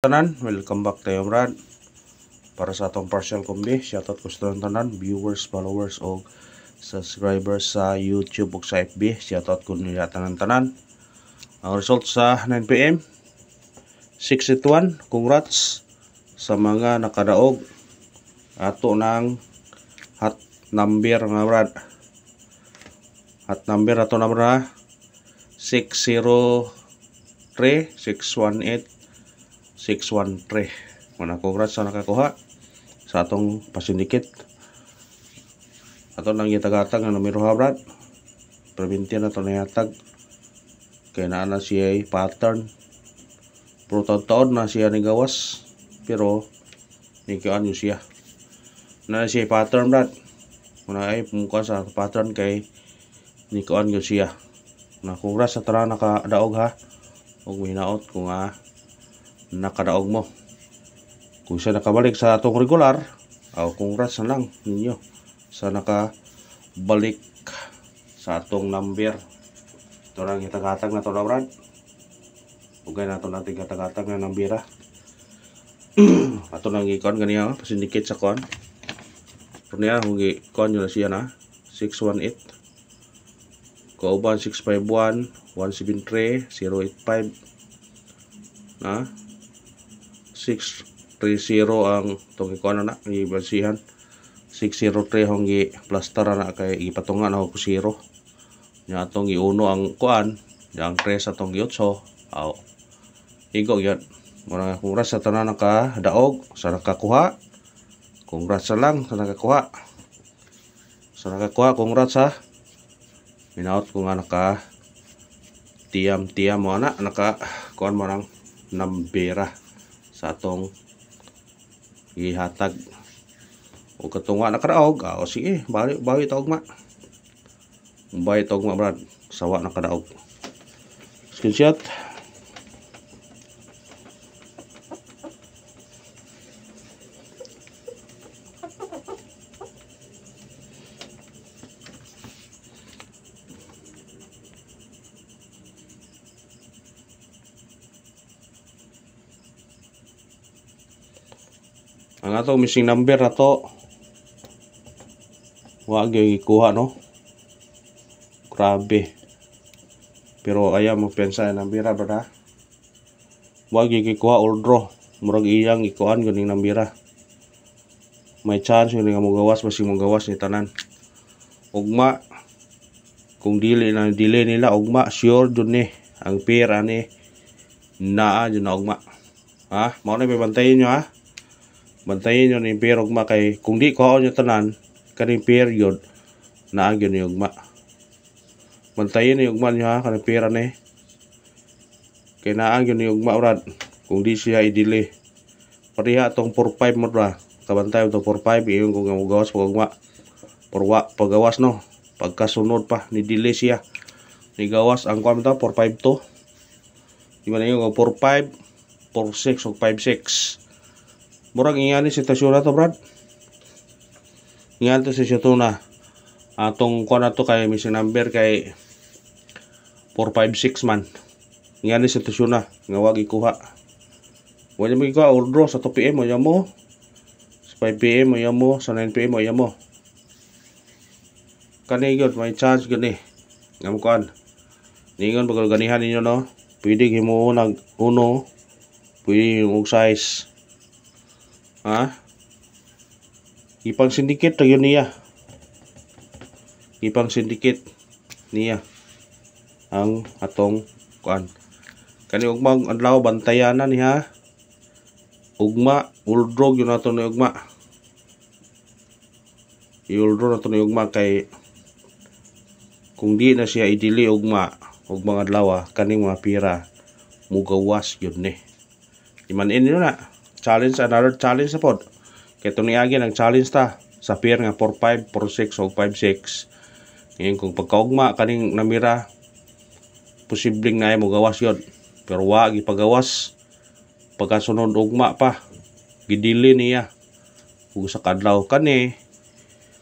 tanan, welcome back tayo brad. Para sa atong partial kombi, shoutout ko sa tanan, viewers, followers o subscribers sa YouTube o sa FB, shoutout ko nila tanan. Ang result sa 9 PM 681, congrats sa mga nakadaog. Ato ng hot number nga brad. Hot number ato na brad 603 618 613. Mana congrats sa nakakuha sa atong pasindikit. Ato nang gitagatag nga numero ha brad. Prevention na ito na yatag. Kaya na siya pattern. Pero taon na siya ni gawas. Pero nikian nyo siya. Na siya pattern brad. Muna ay pumuka sa pattern kay nikian nyo siya. Na congrats sa tara nakadaog ha. Huwag minaot kung nakadaog mo. Kung siya nakabalik sa atong regular, congrats na lang ninyo sa nakabalik sa atong number. Ito lang itagatag na ito na brad. Ugay na ito natin itagatag na nambira. Ato lang ikon ganiya, pasindikit sa kon. Pero niya, kung ikon nyo na siya na 618 kauban 651 173 085 na 630 ang itong ikon na ibasihan 603 hong plaster na kay ipatungan ako ko 0 nya atong iuno ang kuan yang 3 atong gi8 igog yun. Mga congrats sa tanan nakadaog sa nakakuha. Congrats sa lang sa nakakuha. Sa nakakuha, congrats ha. Minaot ko nga naka tiyam mo na kuan mo ng nambera sa atong ihatag. O katunga nakadaog, sige, bawi taog ma. Bawi taog ma brad, sawa nakadaog. Screenshot. Ang atong missing number na to wag yung ikuha no, grabe. Pero ayaw mo pensa ng nambira brada, wag yung ikuha or draw, murag iyang ikuan ganing nambira. May chance yung nga magawas basi mong gawas ni tanan. Ugma kung dili nila ugma sure dun ni ang pair ani naa dun na ugma ha. Mao na bantayin nyo ha. Bantayin nyo ni pair ugma kay kung di kuhaon nyo tanan kaning period na agyon ni ugma. Bantayin ni ugma nyo ha kaning pair ani kay na agyon ni ugma brad kung di siya i-delay. Pariha tong 45 mo brad, kabantay tong 45 iyon kung gawas pag ugma pagawas no, pagkasunod pa ni delay siya ni gawas ang kuan ta 45 to di man yung 45 46 o 56. Murag ingani sitwasyon na to brad. Ingan to sa sitwasyon na atong kuan na to kay missing number kay 456 man. Ingani sitwasyon na nga wag ikuha. Wala mo ikuha or draw sa 2 PM mo mo. Sa 5 PM mo sa 9 PM mo. Kani gyud may chance gani. Ngam kuan. Ningon pag ganihan ninyo no. Pwede himo nag uno. Pwede yung size. Ha? Ipang sindikit yun niya. Ipang sindikit niya ang atong kuan. Kani ugma adlaw bantayanan niya. Ugma uldrog yun nato ni ugma. Iuldrog nato ni ugma kay kung di na siya idili ugma mga adlaw kaning mga pira mugawas yun ni. Imanin nyo na. Challenge, another challenge sa pod. Kaya ito niagi ng challenge ta sa pair nga 45, 46 o 56. Ngayon kung pagkaugma kaning namira posibleng na mo gawas yun. Pero wag ipagawas pagkasunod ugma pa gidili niya kung sa kadlaw kani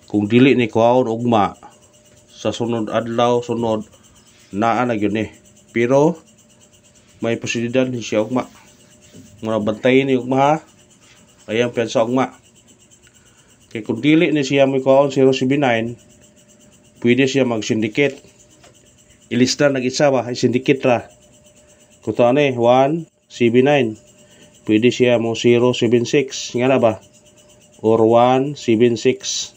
kung dili ni kuhaon ugma sa sunod adlaw sunod naa na yun pero may posibilidad ni siya ugma. Muna bantayin ni ugma ha. Ayang pensa ugma. Kay kung dili ni siya may kuhaon 079, pwede siya mag-syndicate. Ilista nag-isa ba? Ay syndicate ra. Kung ito 179. Pwede siya mo 076. Nga na ba? Or 176.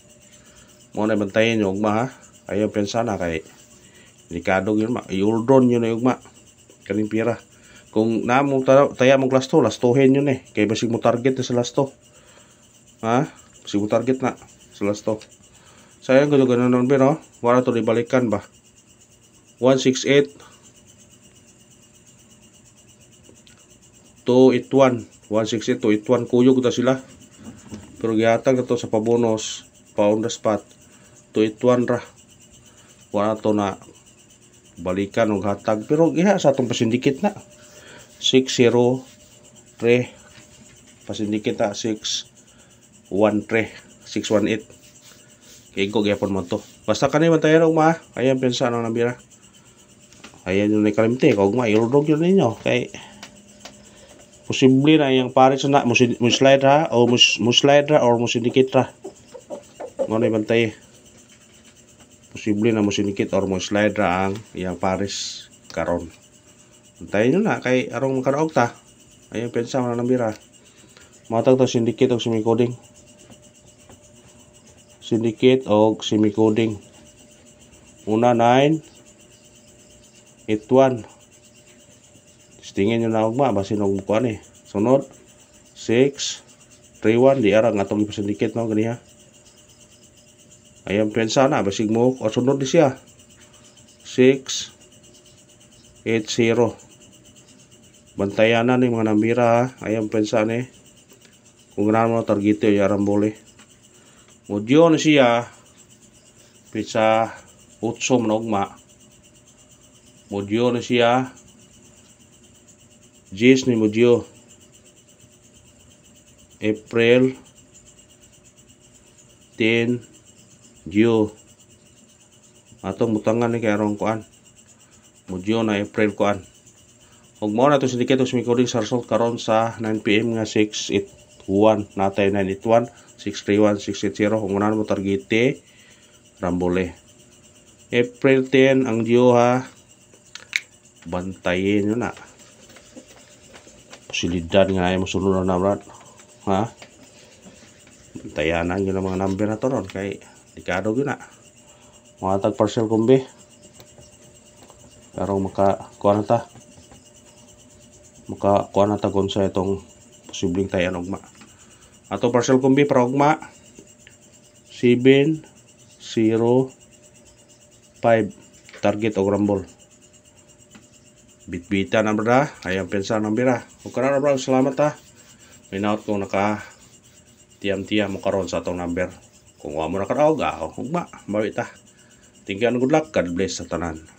Muna bantayin yung ugma ha. Ayang pensa na kay delikado yun ma. I-uldron yun na ugma. Kaning pira. Kung na mo taya mong lasto, lastohin yun eh. Kaya basig mo target na sa lasto. Ha? Basig mo target na sa lasto. Sayang ko ganun naman pero wala to ibalikan ba. 168 281 168 281 kuyog ta sila. Pero gihatag na to sa pabonus pa on the spot 281 ra. Wala to na balikan og hatag pero giha sa atong pasindikit na 603 pasindikit na 613 618 kay ko gyapon mo to basta kanay man tayo ma ayan pensa nang nabira ayan yung nakalimte kog ma irodog yun ninyo kay posible na yung pares na mo slide ra o mo slide ra or mo syndicate ra mo na bantay posible na mo syndicate or mo slide ra ang iyang pares karon. Antayin nyo na kay arong makaraog ta. Ayun pensa mo na nambira. Matag to syndicate o semi-coding. Syndicate o semi-coding. Una 9 81. Tingin nyo na ugma basin og bukuan eh. Sunod 6 31 di ara nga atong ipa-syndicate no ganiha. Ayun pensa na basig mo o sunod di siya. 6 80. Bantayan na ni mga nambira ha. Ayang pensa ni. Kung ganahan mo targete o yaran bole. Mudyo na siya. Pisa 8 manogma. Mudyo na siya. 10 ni mudyo. April 10 Diyo. Atong butangan ni kay arong kuan. Mudyo na April kuan. Ug mao na to syndicate os recording sa result karon sa 9 PM nga 681 natay 981 631 680 kung unahan mo targete rambole. April 10 ang Diyo ha. Bantayin nyo na. Posibilidad nga ay masunod na brad. Ha? Bantayan na yun ang mga number na to ron kay delikado yun na. Mga tag parcel kumbi. Karong makakuha na ta. Makakuha na ta kung sa itong posibleng tayan ugma. Ato parcel kumbi para ugma 705 target og rambol. Bitbita na brada, ayang pensa ng bira. Kung karon brad, salamat ha. Minaut kung naka tiyam-tiyam mo karon sa atong number. Kung wa mo nakaraog, ugma, bawi ta. Thank you and good luck. God bless sa tanan.